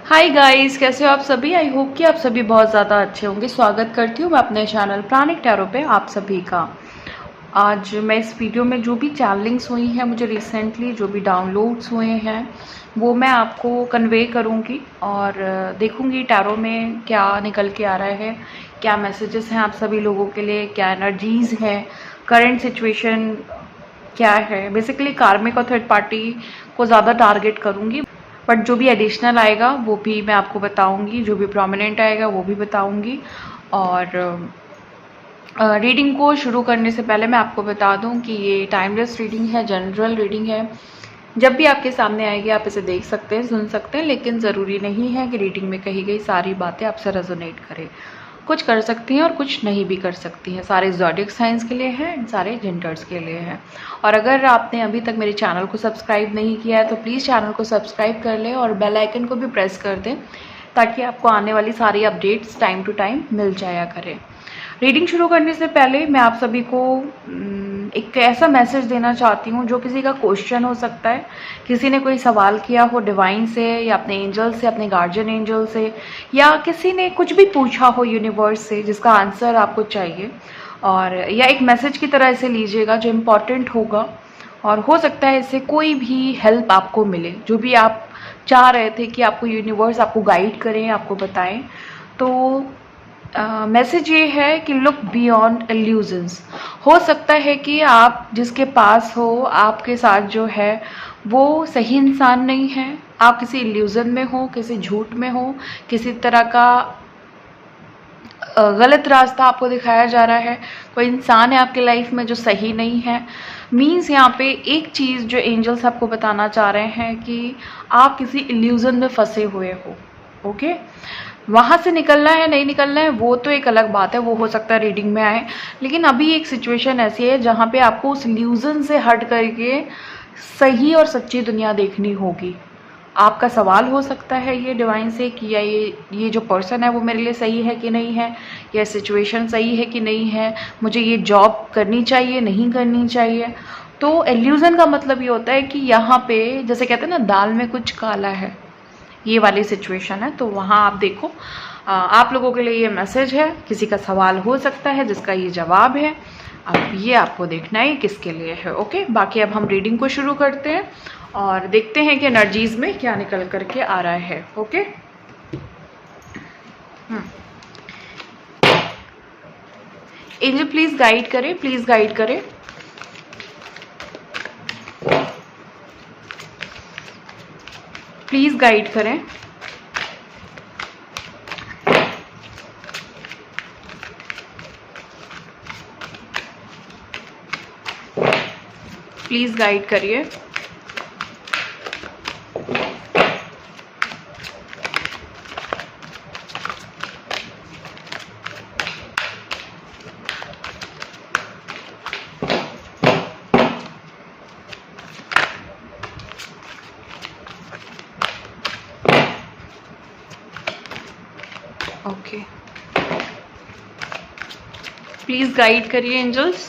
Hi guys, कैसे हो आप सभी। आई होप कि आप सभी बहुत ज़्यादा अच्छे होंगे। स्वागत करती हूँ मैं अपने चैनल प्राणिक टैरो पे आप सभी का। आज मैं इस वीडियो में जो भी चैनलिंग्स हुई हैं, मुझे रिसेंटली जो भी डाउनलोड्स हुए हैं वो मैं आपको कन्वे करूँगी और देखूँगी टैरो में क्या निकल के आ रहा है, क्या मैसेजेस हैं आप सभी लोगों के लिए, क्या एनर्जीज़ हैं, करंट सिचुएशन क्या है। बेसिकली कार्मिक और थर्ड पार्टी को ज़्यादा टारगेट करूँगी, बट जो भी एडिशनल आएगा वो भी मैं आपको बताऊंगी, जो भी प्रोमिनेंट आएगा वो भी बताऊंगी। और रीडिंग को शुरू करने से पहले मैं आपको बता दूं कि ये टाइमलेस रीडिंग है, जनरल रीडिंग है। जब भी आपके सामने आएगी आप इसे देख सकते हैं, सुन सकते हैं, लेकिन ज़रूरी नहीं है कि रीडिंग में कही गई सारी बातें आपसे रेजोनेट करें। कुछ कर सकती हैं और कुछ नहीं भी कर सकती हैं। सारे ज़ोडिएक साइंस के लिए हैं, सारे जेंडर्स के लिए हैं। और अगर आपने अभी तक मेरे चैनल को सब्सक्राइब नहीं किया है तो प्लीज़ चैनल को सब्सक्राइब कर लें और बेल आइकन को भी प्रेस कर दें, ताकि आपको आने वाली सारी अपडेट्स टाइम टू टाइम मिल जाया करें। रीडिंग शुरू करने से पहले मैं आप सभी को एक ऐसा मैसेज देना चाहती हूँ जो किसी का क्वेश्चन हो सकता है। किसी ने कोई सवाल किया हो डिवाइन से या अपने एंजल से, अपने गार्जियन एंजल से, या किसी ने कुछ भी पूछा हो यूनिवर्स से जिसका आंसर आपको चाहिए, और या एक मैसेज की तरह इसे लीजिएगा जो इम्पॉर्टेंट होगा। और हो सकता है इससे कोई भी हेल्प आपको मिले, जो भी आप चाह रहे थे कि आपको यूनिवर्स आपको गाइड करें, आपको बताएं। तो मैसेज ये है कि लुक बियॉन्ड इल्यूजन्स। हो सकता है कि आप जिसके पास हो, आपके साथ जो है वो सही इंसान नहीं है। आप किसी इल्यूजन में हो, किसी झूठ में हो, किसी तरह का गलत रास्ता आपको दिखाया जा रहा है। कोई इंसान है आपके लाइफ में जो सही नहीं है। मीन्स यहाँ पे एक चीज़ जो एंजल्स आपको बताना चाह रहे हैं कि आप किसी इल्यूजन में फंसे हुए हो। ओके, वहाँ से निकलना है नहीं निकलना है वो तो एक अलग बात है, वो हो सकता है रीडिंग में आए। लेकिन अभी एक सिचुएशन ऐसी है जहाँ पे आपको उस इल्यूजन से हट करके सही और सच्ची दुनिया देखनी होगी। आपका सवाल हो सकता है ये डिवाइन से कि या ये जो पर्सन है वो मेरे लिए सही है कि नहीं है, या सिचुएशन सही है कि नहीं है, मुझे ये जॉब करनी चाहिए नहीं करनी चाहिए। तो इल्यूजन का मतलब ये होता है कि यहाँ पे जैसे कहते हैं ना, दाल में कुछ काला है, ये वाली सिचुएशन है। तो वहाँ आप देखो, आप लोगों के लिए ये मैसेज है। किसी का सवाल हो सकता है जिसका ये जवाब है। अब ये आपको देखना है किसके लिए है। ओके, बाकी अब हम रीडिंग को शुरू करते हैं और देखते हैं कि एनर्जीज में क्या निकल करके आ रहा है। ओके, एंजल प्लीज गाइड करें, प्लीज गाइड करें। प्लीज गाइड करें। प्लीज गाइड करिए। ओके, प्लीज गाइड करिए एंजल्स,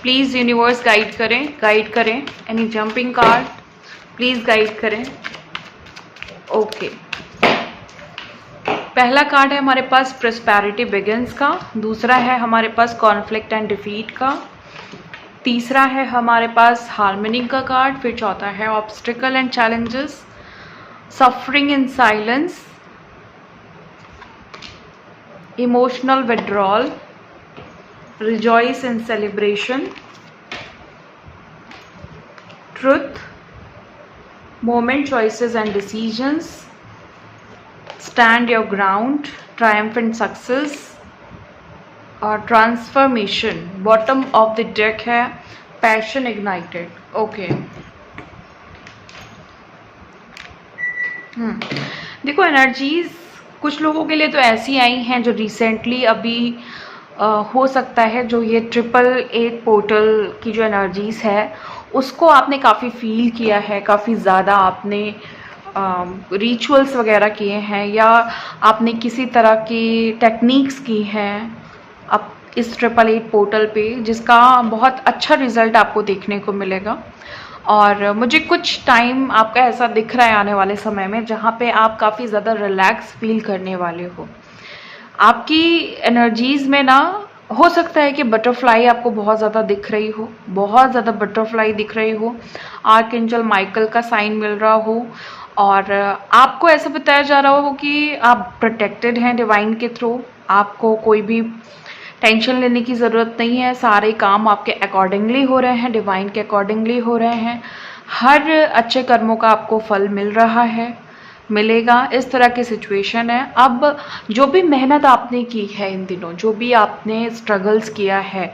प्लीज यूनिवर्स गाइड करें, गाइड करें। Any jumping card please guide करें। ओके, पहला कार्ड है हमारे पास प्रॉस्पेरिटी बिगिंस का, दूसरा है हमारे पास कॉन्फ्लिक्ट एंड डिफीट का, तीसरा है हमारे पास हार्मनी का कार्ड, फिर चौथा है obstacle and challenges, suffering in silence, emotional withdrawal, rejoice in celebration, truth, moment choices and decisions, stand your ground, triumphant success और transformation. Bottom of the deck है पैशन इग्नाइटेड। ओके, देखो energies कुछ लोगों के लिए तो ऐसी आई हैं जो रिसेंटली अभी हो सकता है जो ये 888 पोर्टल की जो एनर्जीज है उसको आपने काफ़ी फील किया है, काफ़ी ज़्यादा आपने रिचुअल्स वगैरह किए हैं, या आपने किसी तरह की टेक्निक्स की हैं अब इस 888 पोर्टल पे, जिसका बहुत अच्छा रिजल्ट आपको देखने को मिलेगा। और मुझे कुछ टाइम आपका ऐसा दिख रहा है आने वाले समय में जहाँ पे आप काफ़ी ज़्यादा रिलैक्स फील करने वाले हो। आपकी एनर्जीज़ में ना हो सकता है कि बटरफ्लाई आपको बहुत ज़्यादा दिख रही हो, बहुत ज़्यादा बटरफ्लाई दिख रही हो, आर्कएंजल माइकल का साइन मिल रहा हो, और आपको ऐसा बताया जा रहा हो कि आप प्रोटेक्टेड हैं डिवाइन के थ्रू। आपको कोई भी टेंशन लेने की ज़रूरत नहीं है, सारे काम आपके अकॉर्डिंगली हो रहे हैं, डिवाइन के अकॉर्डिंगली हो रहे हैं। हर अच्छे कर्मों का आपको फल मिल रहा है, मिलेगा, इस तरह की सिचुएशन है। अब जो भी मेहनत आपने की है इन दिनों, जो भी आपने स्ट्रगल्स किया है,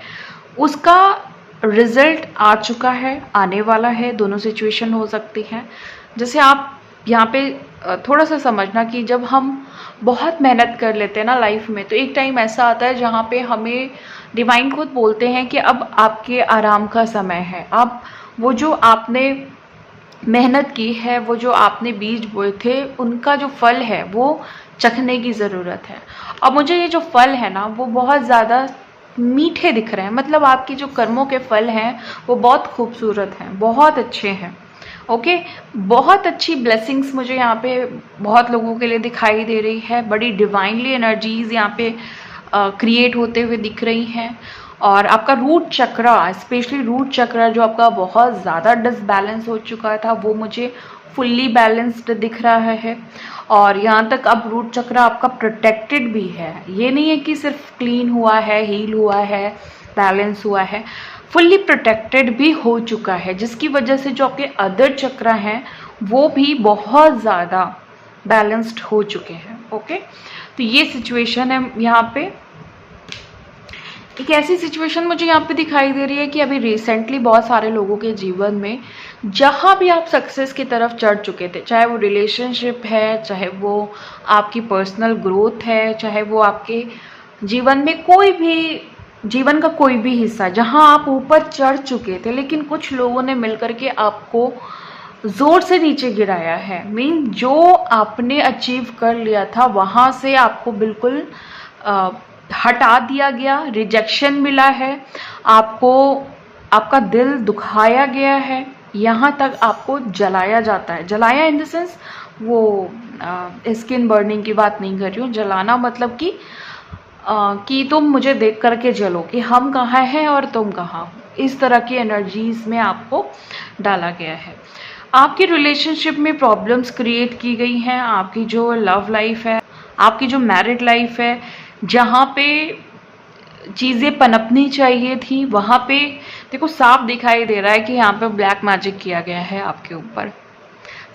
उसका रिजल्ट आ चुका है, आने वाला है। दोनों सिचुएशन हो सकती हैं। जैसे आप यहाँ पे थोड़ा सा समझना कि जब हम बहुत मेहनत कर लेते हैं ना लाइफ में, तो एक टाइम ऐसा आता है जहाँ पे हमें डिवाइन खुद बोलते हैं कि अब आपके आराम का समय है। अब वो जो आपने मेहनत की है, वो जो आपने बीज बोए थे, उनका जो फल है वो चखने की ज़रूरत है। और मुझे ये जो फल है ना वो बहुत ज़्यादा मीठे दिख रहे हैं। मतलब आपकी जो कर्मों के फल हैं वो बहुत खूबसूरत हैं, बहुत अच्छे हैं। ओके, बहुत अच्छी ब्लेसिंग्स मुझे यहाँ पे बहुत लोगों के लिए दिखाई दे रही है। बड़ी डिवाइनली एनर्जीज यहाँ पे क्रिएट होते हुए दिख रही हैं। और आपका रूट चक्रा, स्पेशली रूट चक्रा जो आपका बहुत ज़्यादा डिसबैलेंस हो चुका था, वो मुझे फुल्ली बैलेंस्ड दिख रहा है। और यहाँ तक अब रूट चक्रा आपका प्रोटेक्टेड भी है। ये नहीं है कि सिर्फ क्लीन हुआ है, हील हुआ है, बैलेंस हुआ है, फुल्ली प्रोटेक्टेड भी हो चुका है, जिसकी वजह से जो आपके अदर चक्रा हैं वो भी बहुत ज़्यादा बैलेंस्ड हो चुके हैं। ओके, तो ये सिचुएशन है। यहाँ पे एक ऐसी सिचुएशन मुझे यहाँ पे दिखाई दे रही है कि अभी रिसेंटली बहुत सारे लोगों के जीवन में जहाँ भी आप सक्सेस की तरफ चढ़ चुके थे, चाहे वो रिलेशनशिप है, चाहे वो आपकी पर्सनल ग्रोथ है, चाहे वो आपके जीवन में कोई भी, जीवन का कोई भी हिस्सा जहाँ आप ऊपर चढ़ चुके थे, लेकिन कुछ लोगों ने मिलकर के आपको ज़ोर से नीचे गिराया है। मीन जो आपने अचीव कर लिया था वहाँ से आपको बिल्कुल हटा दिया गया, रिजेक्शन मिला है, आपको आपका दिल दुखाया गया है, यहाँ तक आपको जलाया जाता है। जलाया इन द सेंस वो स्किन बर्निंग की बात नहीं कर रही हूँ। जलाना मतलब कि तुम मुझे देख करके जलो कि हम कहाँ हैं और तुम कहाँ हो। इस तरह की एनर्जीज में आपको डाला गया है। आपकी रिलेशनशिप में प्रॉब्लम्स क्रिएट की गई हैं। आपकी जो लव लाइफ है, आपकी जो मैरिड लाइफ है, जहाँ पे चीज़ें पनपनी चाहिए थी, वहाँ पे देखो साफ दिखाई दे रहा है कि यहाँ पे ब्लैक मैजिक किया गया है आपके ऊपर।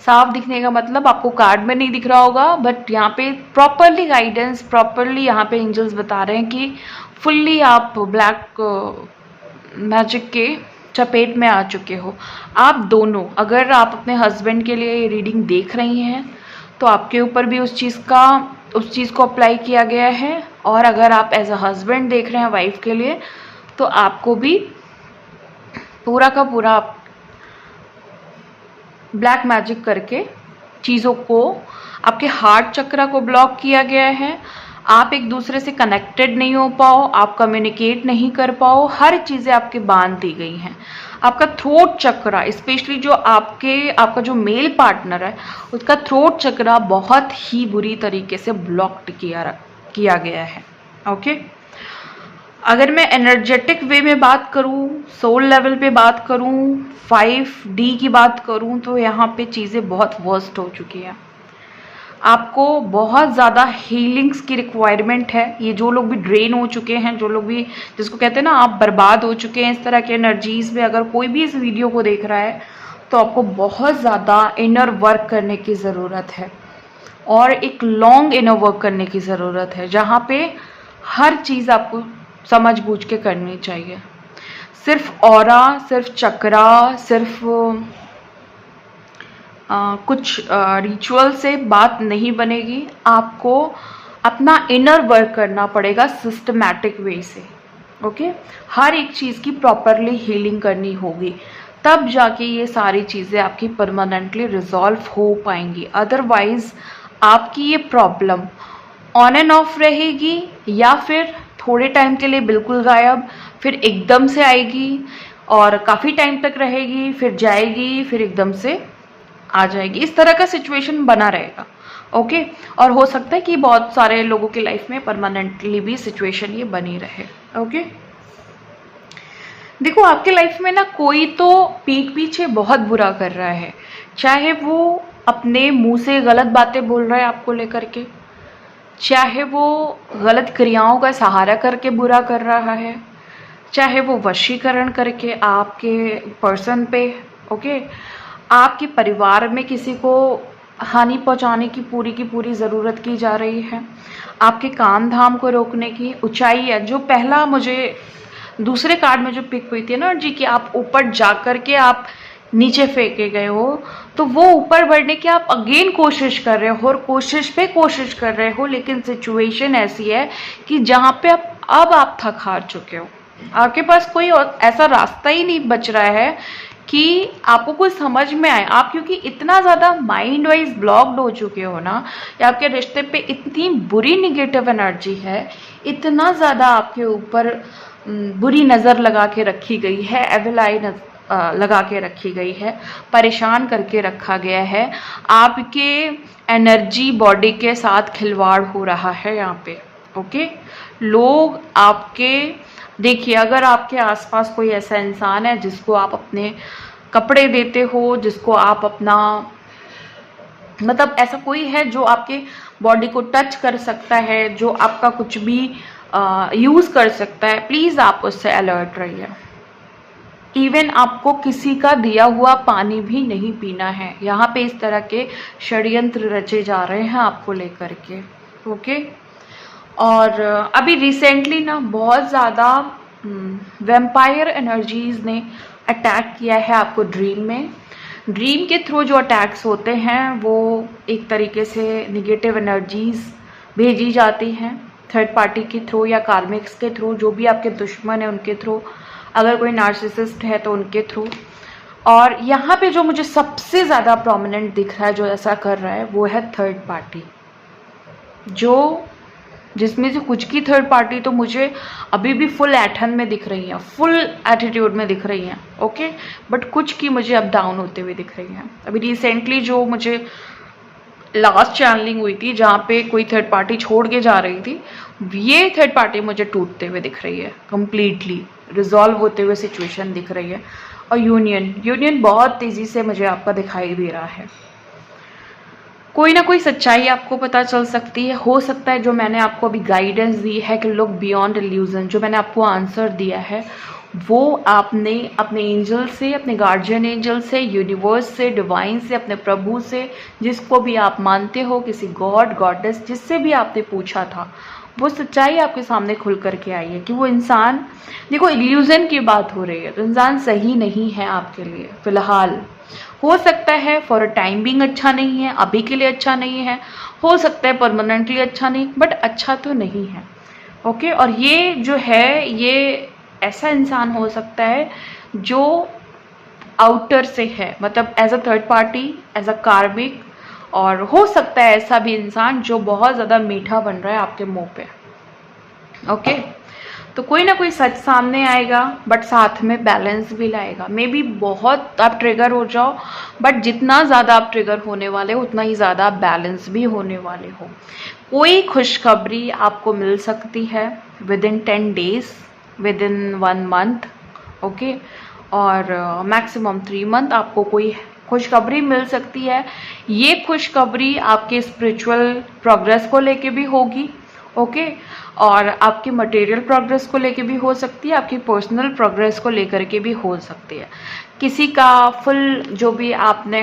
साफ दिखने का मतलब आपको कार्ड में नहीं दिख रहा होगा, बट यहाँ पे प्रॉपरली गाइडेंस, प्रॉपरली यहाँ पे एंजल्स बता रहे हैं कि फुल्ली आप ब्लैक मैजिक के चपेट में आ चुके हो। आप दोनों, अगर आप अपने हस्बैंड के लिए ये रीडिंग देख रही हैं तो आपके ऊपर भी उस चीज़ को अप्लाई किया गया है। और अगर आप एज अ हस्बैंड देख रहे हैं वाइफ के लिए, तो आपको भी पूरा का पूरा ब्लैक मैजिक करके चीज़ों को, आपके हार्ट चक्रा को ब्लॉक किया गया है। आप एक दूसरे से कनेक्टेड नहीं हो पाओ, आप कम्युनिकेट नहीं कर पाओ, हर चीज़ें आपके बांध दी गई हैं। आपका थ्रोट चक्रा, स्पेशली जो आपका जो मेल पार्टनर है, उसका थ्रोट चक्रा बहुत ही बुरी तरीके से ब्लॉक्ड किया गया है। ओके, अगर मैं एनर्जेटिक वे में बात करूं, सोल लेवल पे बात करूं, 5D की बात करूं, तो यहाँ पे चीज़ें बहुत वर्स्ट हो चुकी हैं। आपको बहुत ज़्यादा हीलिंग्स की रिक्वायरमेंट है। ये जो लोग भी ड्रेन हो चुके हैं, जो लोग भी, जिसको कहते हैं ना आप बर्बाद हो चुके हैं इस तरह के एनर्जीज़ में, अगर कोई भी इस वीडियो को देख रहा है तो आपको बहुत ज़्यादा इनर वर्क करने की ज़रूरत है, और एक लॉन्ग इनर वर्क करने की ज़रूरत है, जहाँ पे हर चीज़ आपको समझ बूझ के करनी चाहिए। सिर्फ ऑरा, सिर्फ चक्रा, सिर्फ कुछ रिचुअल से बात नहीं बनेगी। आपको अपना इनर वर्क करना पड़ेगा सिस्टमैटिक वे से। ओके, हर एक चीज़ की प्रॉपरली हीलिंग करनी होगी, तब जाके ये सारी चीज़ें आपकी परमानेंटली रिजॉल्व हो पाएंगी। अदरवाइज आपकी ये प्रॉब्लम ऑन एंड ऑफ रहेगी, या फिर थोड़े टाइम के लिए बिल्कुल गायब, फिर एकदम से आएगी, और काफ़ी टाइम तक रहेगी, फिर जाएगी, फिर एकदम से आ जाएगी। इस तरह का सिचुएशन बना रहेगा। ओके, और हो सकता है कि बहुत सारे लोगों की लाइफ में परमानेंटली भी सिचुएशन ये बनी रहे। ओके, देखो आपके लाइफ में ना कोई तो पीठ पीछे बहुत बुरा कर रहा है, चाहे वो अपने मुंह से गलत बातें बोल रहा है आपको लेकर के, चाहे वो गलत क्रियाओं का सहारा करके बुरा कर रहा है, चाहे वो वशीकरण करके आपके पर्सन पे, ओके, आपके परिवार में किसी को हानि पहुंचाने की पूरी ज़रूरत की जा रही है, आपके काम धाम को रोकने की ऊंचाई है। जो पहला मुझे दूसरे कार्ड में जो पिक हुई थी ना जी, कि आप ऊपर जा कर के आप नीचे फेंके गए हो, तो वो ऊपर बढ़ने की आप अगेन कोशिश कर रहे हो और कोशिश पे कोशिश कर रहे हो, लेकिन सिचुएशन ऐसी है कि जहाँ पे आप थक हार चुके हो, आपके पास कोई और ऐसा रास्ता ही नहीं बच रहा है कि आपको कुछ समझ में आए। आप क्योंकि इतना ज़्यादा माइंड वाइज ब्लॉक्ड हो चुके हो ना, या आपके रिश्ते पे इतनी बुरी निगेटिव एनर्जी है, इतना ज़्यादा आपके ऊपर बुरी नज़र लगा के रखी गई है, एविल आई लगा के रखी गई है, परेशान करके रखा गया है, आपके एनर्जी बॉडी के साथ खिलवाड़ हो रहा है यहाँ पे। ओके, लोग आपके, देखिए अगर आपके आसपास कोई ऐसा इंसान है जिसको आप अपने कपड़े देते हो, जिसको आप अपना, मतलब ऐसा कोई है जो आपके बॉडी को टच कर सकता है, जो आपका कुछ भी यूज़ कर सकता है, प्लीज़ आप उससे अलर्ट रहिए। इवन आपको किसी का दिया हुआ पानी भी नहीं पीना है। यहाँ पे इस तरह के षड्यंत्र रचे जा रहे हैं आपको लेकर के। ओके, और अभी रिसेंटली ना बहुत ज़्यादा वैम्पायर एनर्जीज ने अटैक किया है आपको ड्रीम में। ड्रीम के थ्रू जो अटैक्स होते हैं वो एक तरीके से निगेटिव एनर्जीज भेजी जाती हैं थर्ड पार्टी के थ्रू या कार्मिक्स के थ्रू, जो भी आपके दुश्मन है उनके थ्रू, अगर कोई नार्सिसिस्ट है तो उनके थ्रू। और यहाँ पे जो मुझे सबसे ज़्यादा प्रोमिनेंट दिख रहा है जो ऐसा कर रहा है वो है थर्ड पार्टी, जो जिसमें से कुछ की थर्ड पार्टी तो मुझे अभी भी फुल ऐठन में दिख रही हैं, फुल एटीट्यूड में दिख रही हैं। ओके, बट कुछ की मुझे अप डाउन होते हुए दिख रही हैं। अभी रिसेंटली जो मुझे लास्ट चैनलिंग हुई थी जहाँ पे कोई थर्ड पार्टी छोड़ के जा रही थी, ये थर्ड पार्टी मुझे टूटते हुए दिख रही है, कंप्लीटली रिजॉल्व होते हुए सिचुएशन दिख रही है। और यूनियन बहुत तेज़ी से मुझे आपका दिखाई दे रहा है। कोई ना कोई सच्चाई आपको पता चल सकती है। हो सकता है जो मैंने आपको अभी गाइडेंस दी है कि लोग बियॉन्ड इल्यूजन, जो मैंने आपको आंसर दिया है वो आपने अपने एंजल से, अपने गार्जियन एंजल से, यूनिवर्स से, डिवाइन से, अपने प्रभु से, जिसको भी आप मानते हो, किसी गॉड गॉडेस जिससे भी आपने पूछा था, वो सच्चाई आपके सामने खुल करके आई है कि वो इंसान, देखो इल्यूजन की बात हो रही है तो इंसान सही नहीं है आपके लिए फिलहाल। हो सकता है फॉर अ टाइम बिंग अच्छा नहीं है, अभी के लिए अच्छा नहीं है, हो सकता है परमानेंटली अच्छा नहीं, बट अच्छा तो नहीं है। ओके, और ये जो है ये ऐसा इंसान हो सकता है जो आउटर से है, मतलब as a third party, as a karmic, और हो सकता है ऐसा भी इंसान जो बहुत ज़्यादा मीठा बन रहा है आपके मुंह पे। ओके, तो कोई ना कोई सच सामने आएगा, बट साथ में बैलेंस भी लाएगा। मे बी बहुत आप ट्रिगर हो जाओ, बट जितना ज़्यादा आप ट्रिगर होने वाले हो उतना ही ज़्यादा आप बैलेंस भी होने वाले हो। कोई खुशखबरी आपको मिल सकती है with in 10 days, with in 1 month, okay, और मैक्सिमम 3 मंथ आपको कोई खुशखबरी मिल सकती है। ये खुशखबरी आपके स्पिरिचुअल प्रोग्रेस को लेके भी होगी, ओके, और आपकी मटेरियल प्रोग्रेस को लेके भी हो सकती है, आपकी पर्सनल प्रोग्रेस को लेकर के भी हो सकती है। किसी का फुल जो भी आपने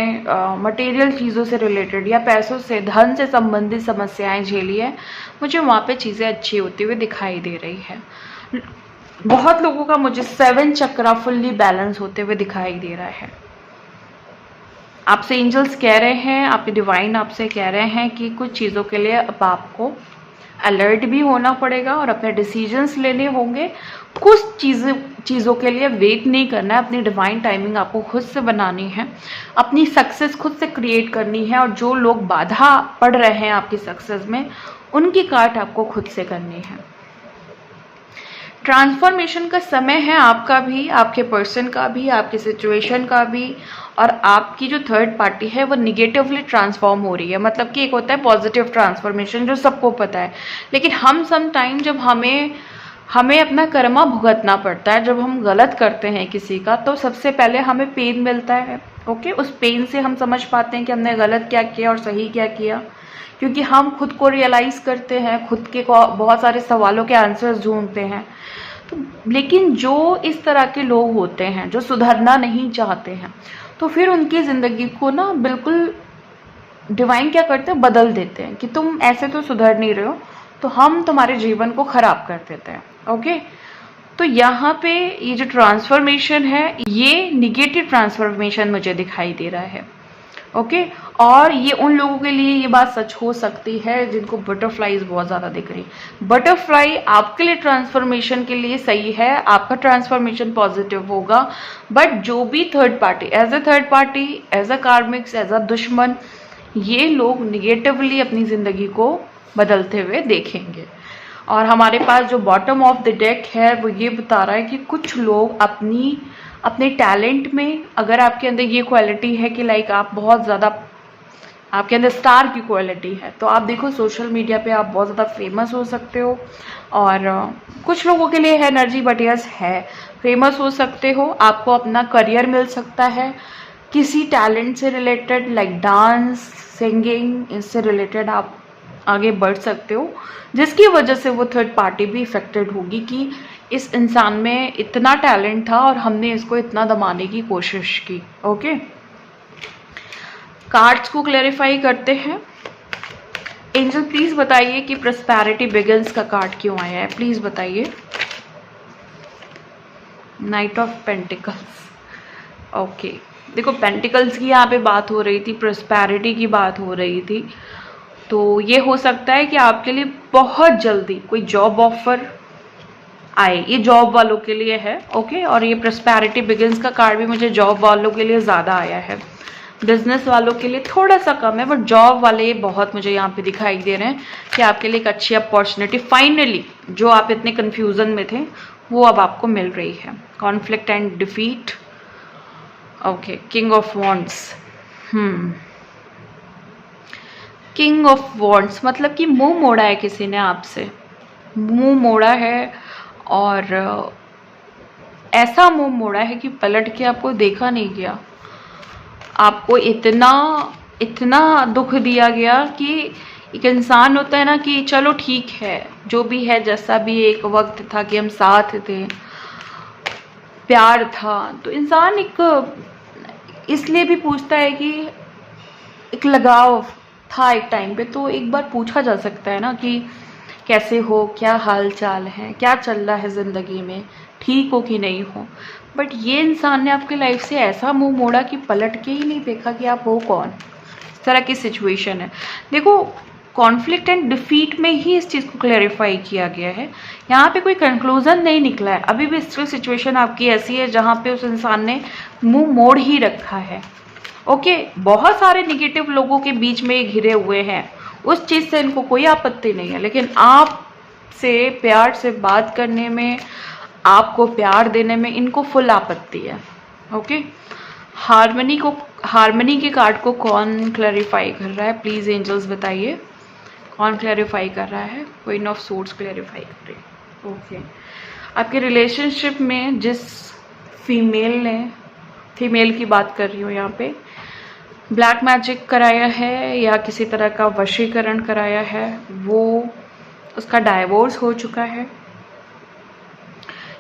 मटेरियल चीज़ों से रिलेटेड या पैसों से, धन से संबंधित समस्याएं झेली है, मुझे वहाँ पे चीज़ें अच्छी होती हुई दिखाई दे रही है। बहुत लोगों का मुझे 7 चक्रा फुल्ली बैलेंस होते हुए दिखाई दे रहा है। आपसे एंजल्स कह रहे हैं, आपके डिवाइन आपसे कह रहे हैं कि कुछ चीज़ों के लिए अब आपको अलर्ट भी होना पड़ेगा और अपने डिसीजंस लेने होंगे। कुछ चीज़ों के लिए वेट नहीं करना है, अपनी डिवाइन टाइमिंग आपको खुद से बनानी है, अपनी सक्सेस खुद से क्रिएट करनी है, और जो लोग बाधा पड़ रहे हैं आपकी सक्सेस में, उनकी काट आपको खुद से करनी है। ट्रांसफॉर्मेशन का समय है आपका भी, आपके पर्सन का भी, आपकी सिचुएशन का भी, और आपकी जो थर्ड पार्टी है वो निगेटिवली ट्रांसफॉर्म हो रही है। मतलब कि एक होता है पॉजिटिव ट्रांसफॉर्मेशन जो सबको पता है, लेकिन हम सम टाइम जब हमें अपना कर्मा भुगतना पड़ता है, जब हम गलत करते हैं किसी का, तो सबसे पहले हमें पेन मिलता है। ओके, उस पेन से हम समझ पाते हैं कि हमने गलत क्या किया और सही क्या किया, क्योंकि हम खुद को रियलाइज़ करते हैं, खुद के बहुत सारे सवालों के आंसर्स ढूंढते हैं। तो लेकिन जो इस तरह के लोग होते हैं जो सुधरना नहीं चाहते हैं, तो फिर उनकी ज़िंदगी को ना बिल्कुल डिवाइन क्या करते हैं, बदल देते हैं कि तुम ऐसे तो सुधर नहीं रहे हो, तो हम तुम्हारे जीवन को ख़राब कर देते हैं। ओके, तो यहाँ पे ये जो ट्रांसफॉर्मेशन है ये निगेटिव ट्रांसफॉर्मेशन मुझे दिखाई दे रहा है। ओके, और ये उन लोगों के लिए ये बात सच हो सकती है जिनको बटरफ्लाईज बहुत ज़्यादा दिख रही। बटरफ्लाई आपके लिए ट्रांसफॉर्मेशन के लिए सही है, आपका ट्रांसफॉर्मेशन पॉजिटिव होगा, बट जो भी third party, as a karmics, as a दुश्मन, ये लोग निगेटिवली अपनी ज़िंदगी को बदलते हुए देखेंगे। और हमारे पास जो बॉटम ऑफ द डेक है वो ये बता रहा है कि कुछ लोग अपने टैलेंट में, अगर आपके अंदर ये क्वालिटी है कि लाइक आप बहुत ज़्यादा, आपके अंदर स्टार की क्वालिटी है, तो आप देखो सोशल मीडिया पे आप बहुत ज़्यादा फेमस हो सकते हो। और कुछ लोगों के लिए है एनर्जी, बट यस है, फेमस हो सकते हो, आपको अपना करियर मिल सकता है किसी टैलेंट से रिलेटेड, लाइक डांस, सिंगिंग, इससे रिलेटेड आप आगे बढ़ सकते हो, जिसकी वजह से वो थर्ड पार्टी भी इफेक्टेड होगी कि इस इंसान में इतना टैलेंट था और हमने इसको इतना दबाने की कोशिश की। ओके, कार्ड्स को क्लैरिफाई करते हैं। एंजल प्लीज बताइए कि प्रॉस्पेरिटी बिगिंस का कार्ड क्यों आया है, प्लीज बताइए। Night of pentacles. ओके, देखो पेंटिकल्स की यहाँ पे बात हो रही थी, प्रॉस्पेरिटी की बात हो रही थी, तो ये हो सकता है कि आपके लिए बहुत जल्दी कोई जॉब ऑफर आए, ये जॉब वालों के लिए है। ओके, और ये प्रॉस्पेरिटी बिगिंस का कार्ड भी मुझे जॉब वालों के लिए ज़्यादा आया है, बिजनेस वालों के लिए थोड़ा सा कम है, बट जॉब वाले बहुत मुझे यहाँ पे दिखाई दे रहे हैं कि आपके लिए एक अच्छी अपॉर्चुनिटी फाइनली, जो आप इतने कन्फ्यूज़न में थे, वो अब आपको मिल रही है। Conflict and defeat. Okay, king of wands. King of wands मतलब कि मुंह मोड़ा है किसी ने आपसे, मुंह मोड़ा है, और ऐसा मुंह मोड़ा है कि पलट के आपको देखा नहीं गया, आपको इतना दुख दिया गया कि एक इंसान होता है ना कि चलो ठीक है जो भी है, जैसा भी एक वक्त था कि हम साथ थे, प्यार था, तो इंसान एक इसलिए भी पूछता है कि एक लगाव था एक टाइम पे, तो एक बार पूछा जा सकता है ना कि कैसे हो, क्या हाल चाल है, क्या चल रहा है ज़िंदगी में, ठीक हो कि नहीं हो। बट ये इंसान ने आपकी लाइफ से ऐसा मुंह मोड़ा कि पलट के ही नहीं देखा कि आप हो कौन। इस तरह की सिचुएशन है। देखो कॉन्फ्लिक्ट एंड डिफीट में ही इस चीज़ को क्लैरिफाई किया गया है, यहाँ पे कोई कंक्लूजन नहीं निकला है, अभी भी स्टिल सिचुएशन आपकी ऐसी है जहाँ पे उस इंसान ने मुंह मोड़ ही रखा है। ओके, बहुत सारे निगेटिव लोगों के बीच में घिरे हुए हैं, उस चीज़ से इनको कोई आपत्ति नहीं है, लेकिन आपसे प्यार से बात करने में, आपको प्यार देने में इनको फुल आपत्ति है। ओके, हार्मनी के कार्ड को कौन क्लैरिफाई कर रहा है, प्लीज़ एंजल्स बताइए कौन क्लैरिफाई कर रहा है। क्वीन ऑफ सोर्ड्स क्लैरिफाई कर रही है। ओके, आपके रिलेशनशिप में जिस फीमेल की बात कर रही हूँ यहाँ पे, ब्लैक मैजिक कराया है या किसी तरह का वशीकरण कराया है, वो उसका डाइवोर्स हो चुका है,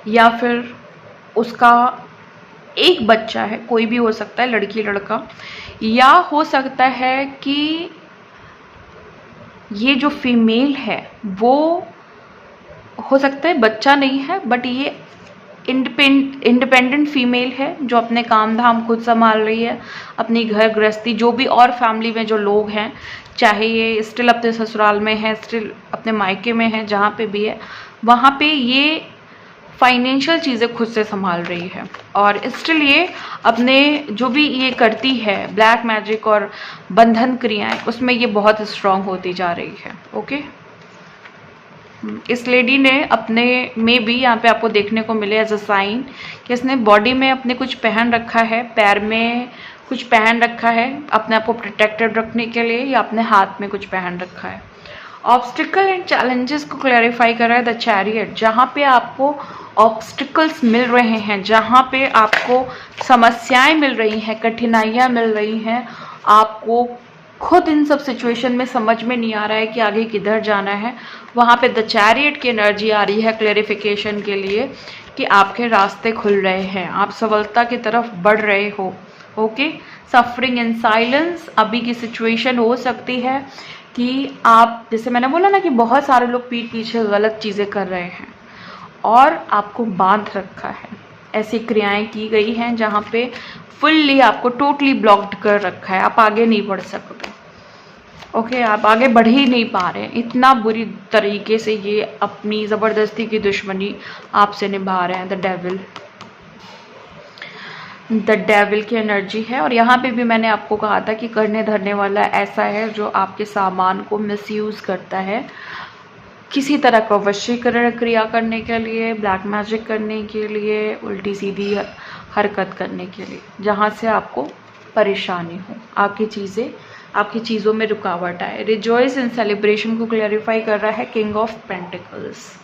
या फिर उसका एक बच्चा है, कोई भी हो सकता है, लड़की लड़का, या हो सकता है कि ये जो फीमेल है वो हो सकता है बच्चा नहीं है, बट ये इंडिपेंडेंट फीमेल है जो अपने काम धाम खुद संभाल रही है, अपनी घर गृहस्थी, जो भी और फैमिली में जो लोग हैं, चाहे ये स्टिल अपने ससुराल में है, स्टिल अपने मायके में है, जहाँ पे भी है वहाँ पे ये फाइनेंशियल चीज़ें खुद से संभाल रही है, और स्टिल ये अपने जो भी ये करती है ब्लैक मैजिक और बंधन क्रियाएं, उसमें ये बहुत स्ट्रांग होती जा रही है। ओके, इस लेडी ने अपने में भी यहाँ पे आपको देखने को मिले एज अ साइन कि इसने बॉडी में अपने कुछ पहन रखा है, पैर में कुछ पहन रखा है अपने आप को प्रोटेक्टेड रखने के लिए, या अपने हाथ में कुछ पहन रखा है। ऑब्स्टिकल एंड चैलेंजेस को क्लैरिफाई कर रहा है द चैरियट, जहाँ पे आपको ऑब्स्टिकल्स मिल रहे हैं, जहाँ पे आपको समस्याएं मिल रही हैं, कठिनाइयाँ मिल रही हैं, आपको खुद इन सब सिचुएशन में समझ में नहीं आ रहा है कि आगे किधर जाना है, वहाँ पे द चैरियट की एनर्जी आ रही है क्लैरिफिकेशन के लिए कि आपके रास्ते खुल रहे हैं, आप सफलता की तरफ बढ़ रहे हो। ओके, सफरिंग इन साइलेंस अभी की सिचुएशन हो सकती है कि आप, जैसे मैंने बोला ना कि बहुत सारे लोग पीठ पीछे गलत चीज़ें कर रहे हैं और आपको बांध रखा है, ऐसी क्रियाएं की गई हैं जहाँ पे फुल्ली आपको टोटली ब्लॉक्ड कर रखा है, आप आगे नहीं बढ़ सकते। ओके, आप आगे बढ़ ही नहीं पा रहे हैं, इतना बुरी तरीके से ये अपनी ज़बरदस्ती की दुश्मनी आपसे निभा रहे हैं। द डेविल की एनर्जी है। और यहाँ पे भी मैंने आपको कहा था कि करने धरने वाला ऐसा है जो आपके सामान को मिसयूज़ करता है किसी तरह का वशीकरण क्रिया करने के लिए, ब्लैक मैजिक करने के लिए, उल्टी सीधी हरकत करने के लिए, जहाँ से आपको परेशानी हो, आपकी चीज़ों में रुकावट आए। रिजॉइस इन सेलिब्रेशन को क्लैरिफाई कर रहा है king of pentacles.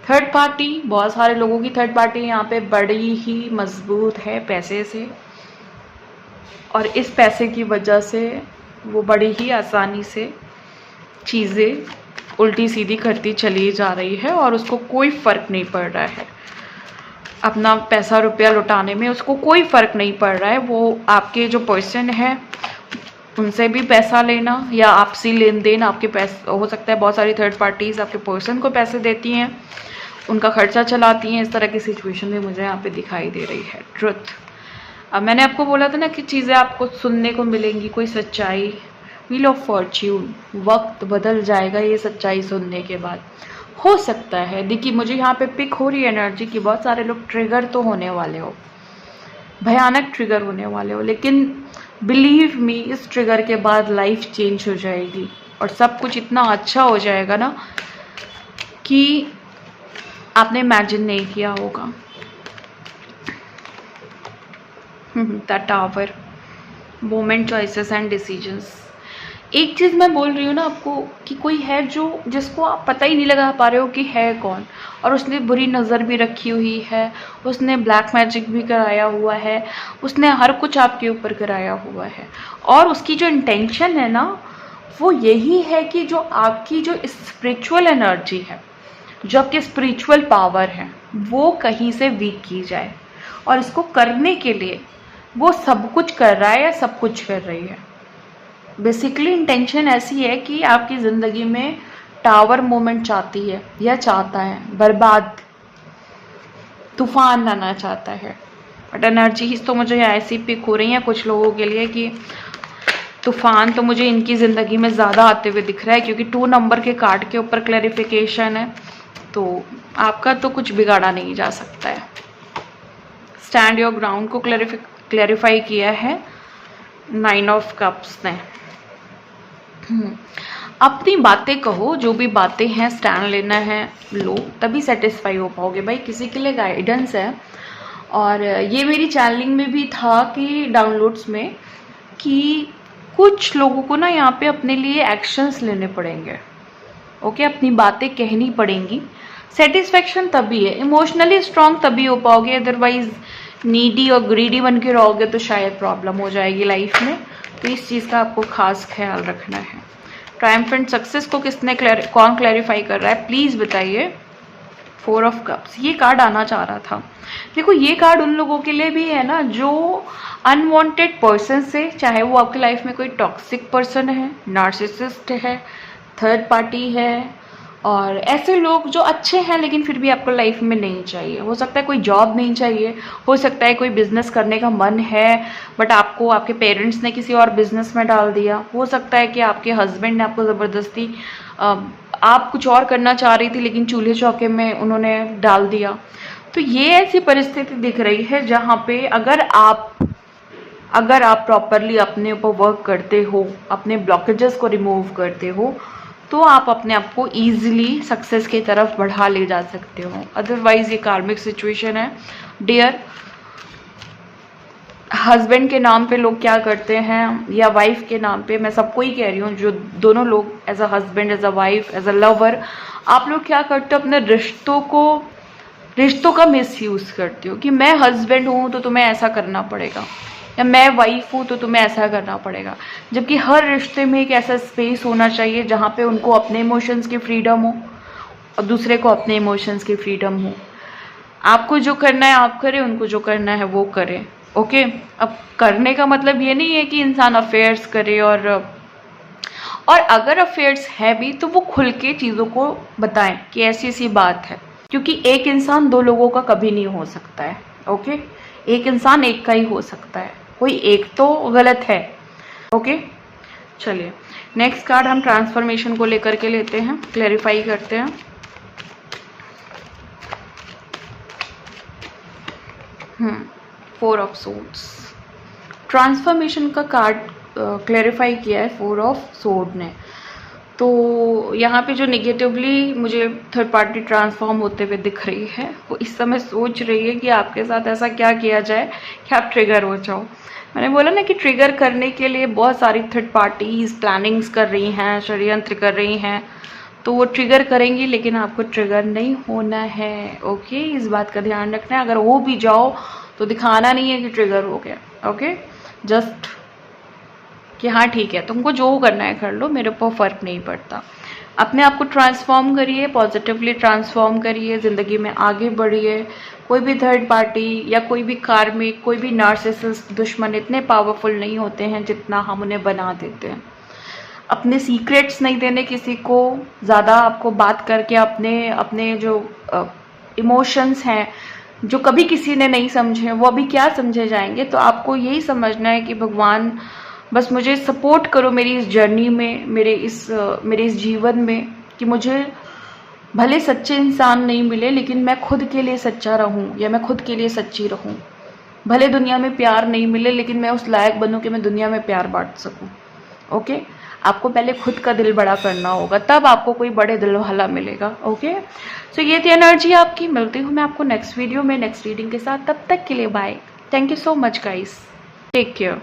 Third party, बहुत सारे लोगों की थर्ड पार्टी यहाँ पे बड़ी ही मजबूत है पैसे से, और इस पैसे की वजह से वो बड़ी ही आसानी से चीज़ें उल्टी सीधी करती चली जा रही है और उसको कोई फ़र्क नहीं पड़ रहा है, अपना पैसा रुपया लुटाने में उसको कोई फ़र्क नहीं पड़ रहा है। वो आपके जो पर्सन है उनसे भी पैसा लेना या आपसी लेन देन, आपके पैसे हो सकता है, बहुत सारी थर्ड पार्टीज़ आपके पर्सन को पैसे देती हैं, उनका खर्चा चलाती हैं, इस तरह की सिचुएशन भी मुझे यहाँ पे दिखाई दे रही है। ट्रुथ, अब मैंने आपको बोला था ना कि चीज़ें आपको सुनने को मिलेंगी, कोई सच्चाई, व्हील ऑफ फॉर्च्यून, वक्त बदल जाएगा ये सच्चाई सुनने के बाद। हो सकता है, देखिए मुझे यहाँ पे पिक हो रही है एनर्जी कि बहुत सारे लोग ट्रिगर तो होने वाले हो, भयानक ट्रिगर होने वाले हो, लेकिन बिलीव मी इस ट्रिगर के बाद लाइफ चेंज हो जाएगी और सब कुछ इतना अच्छा हो जाएगा ना कि आपने इमेजिन नहीं किया होगा। The tower, moment, choices and decisions. एक चीज़ मैं बोल रही हूँ ना आपको कि कोई है जिसको आप पता ही नहीं लगा पा रहे हो कि है कौन, और उसने बुरी नज़र भी रखी हुई है, उसने ब्लैक मैजिक भी कराया हुआ है, उसने हर कुछ आपके ऊपर कराया हुआ है, और उसकी जो इंटेंशन है ना वो यही है कि जो आपकी जो स्पिरिचुअल एनर्जी है, जो आपके स्पिरिचुअल पावर है, वो कहीं से वीक की जाए, और इसको करने के लिए वो सब कुछ कर रहा है या सब कुछ कर रही है। बेसिकली इंटेंशन ऐसी है कि आपकी ज़िंदगी में टावर मोमेंट चाहती है या चाहता है, बर्बाद तूफान लाना चाहता है। बट एनर्जीज तो मुझे ऐसी पिक हो रही हैं कुछ लोगों के लिए कि तूफान तो मुझे इनकी ज़िंदगी में ज़्यादा आते हुए दिख रहा है, क्योंकि 2 नंबर के कार्ड के ऊपर क्लैरिफिकेशन है, तो आपका तो कुछ बिगाड़ा नहीं जा सकता है। स्टैंड योर ग्राउंड को क्लैरिफाई किया है 9 ऑफ कप्स ने। अपनी बातें कहो, जो भी बातें हैं स्टैंड लेना है लो, तभी सेटिस्फाई हो पाओगे भाई। किसी के लिए गाइडेंस है, और ये मेरी चैनलिंग में भी था कि डाउनलोड्स में कि कुछ लोगों को ना यहाँ पे अपने लिए एक्शंस लेने पड़ेंगे। ओके, अपनी बातें कहनी पड़ेंगी। सेटिस्फेक्शन तभी है, इमोशनली स्ट्रांग तभी हो पाओगे, अदरवाइज नीडी और ग्रीडी बन के रहोगे तो शायद प्रॉब्लम हो जाएगी लाइफ में। तो इस चीज़ का आपको खास ख्याल रखना है। ट्रायम्फेंट सक्सेस को कौन क्लैरिफाई कर रहा है प्लीज़ बताइए। 4 ऑफ कप्स, ये कार्ड आना चाह रहा था। देखो ये कार्ड उन लोगों के लिए भी है ना जो अनवांटेड पर्सन से, चाहे वो आपकी लाइफ में कोई टॉक्सिक पर्सन है, नार्सिसिस्ट है, थर्ड पार्टी है, और ऐसे लोग जो अच्छे हैं लेकिन फिर भी आपको लाइफ में नहीं चाहिए। हो सकता है कोई जॉब नहीं चाहिए, हो सकता है कोई बिजनेस करने का मन है बट आपको आपके पेरेंट्स ने किसी और बिजनेस में डाल दिया, हो सकता है कि आपके हस्बैंड ने आपको ज़बरदस्ती, आप कुछ और करना चाह रही थी लेकिन चूल्हे चौके में उन्होंने डाल दिया। तो ये ऐसी परिस्थिति दिख रही है जहाँ पे अगर आप प्रॉपरली अपने ऊपर वर्क करते हो, अपने ब्लॉकेजेस को रिमूव करते हो, तो आप अपने आप को ईजिली सक्सेस की तरफ बढ़ा ले जा सकते हो। अदरवाइज ये कार्मिक सिचुएशन है डियर। हस्बैंड के नाम पे लोग क्या करते हैं या वाइफ के नाम पे, मैं सबको ही कह रही हूँ, जो दोनों लोग as a husband, as a wife, as a lover, आप लोग क्या करते हो, अपने रिश्तों का मिसयूज करते हो कि मैं हस्बैंड हूँ तो तुम्हें ऐसा करना पड़ेगा, या मैं वाइफ हूँ तो तुम्हें ऐसा करना पड़ेगा। जबकि हर रिश्ते में एक ऐसा स्पेस होना चाहिए जहाँ पे उनको अपने इमोशंस की फ्रीडम हो और दूसरे को अपने इमोशंस की फ्रीडम हो। आपको जो करना है आप करें, उनको जो करना है वो करें। ओके, अब करने का मतलब ये नहीं है कि इंसान अफेयर्स करे, और अगर अफेयर्स है भी तो वो खुल के चीज़ों को बताएं कि ऐसी ऐसी बात है, क्योंकि एक इंसान दो लोगों का कभी नहीं हो सकता है। ओके, एक इंसान एक का ही हो सकता है, कोई एक तो गलत है। ओके, चलिए नेक्स्ट कार्ड हम ट्रांसफॉर्मेशन को लेकर के लेते हैं, क्लैरिफाई करते हैं। फोर ऑफ सोर्ड्स, ट्रांसफॉर्मेशन का कार्ड क्लैरिफाई किया है फोर ऑफ सोर्ड ने। तो यहाँ पे जो नेगेटिवली मुझे थर्ड पार्टी ट्रांसफॉर्म होते हुए दिख रही है, वो इस समय सोच रही है कि आपके साथ ऐसा क्या किया जाए कि आप ट्रिगर हो जाओ। मैंने बोला ना कि ट्रिगर करने के लिए बहुत सारी थर्ड पार्टीज प्लानिंग्स कर रही हैं, षड्यंत्र कर रही हैं, तो वो ट्रिगर करेंगी, लेकिन आपको ट्रिगर नहीं होना है। ओके, इस बात का ध्यान रखना है। अगर हो भी जाओ तो दिखाना नहीं है कि ट्रिगर हो गया। ओके, जस्ट कि हाँ ठीक है, तुमको जो करना है कर लो, मेरे ऊपर फर्क नहीं पड़ता। अपने आप को ट्रांसफॉर्म करिए, पॉजिटिवली ट्रांसफॉर्म करिए, ज़िंदगी में आगे बढ़िए। कोई भी थर्ड पार्टी या कोई भी कार्मिक, कोई भी नार्सिसिस्ट दुश्मन इतने पावरफुल नहीं होते हैं जितना हम उन्हें बना देते हैं। अपने सीक्रेट्स नहीं देने किसी को, ज़्यादा आपको बात करके अपने जो इमोशंस हैं जो कभी किसी ने नहीं समझे, वो अभी क्या समझे जाएंगे। तो आपको यही समझना है कि भगवान बस मुझे सपोर्ट करो मेरी इस जर्नी में, मेरे इस जीवन में, कि मुझे भले सच्चे इंसान नहीं मिले लेकिन मैं खुद के लिए सच्चा रहूं, या मैं खुद के लिए सच्ची रहूं। भले दुनिया में प्यार नहीं मिले लेकिन मैं उस लायक बनूं कि मैं दुनिया में प्यार बांट सकूं। ओके, आपको पहले खुद का दिल बड़ा करना होगा, तब आपको कोई बड़े दिल वाला मिलेगा। ओके, सो ये थी एनर्जी आपकी। मिलती हूँ मैं आपको नेक्स्ट वीडियो में नेक्स्ट रीडिंग के साथ। तब तक के लिए bye. Thank you so much guys, take care.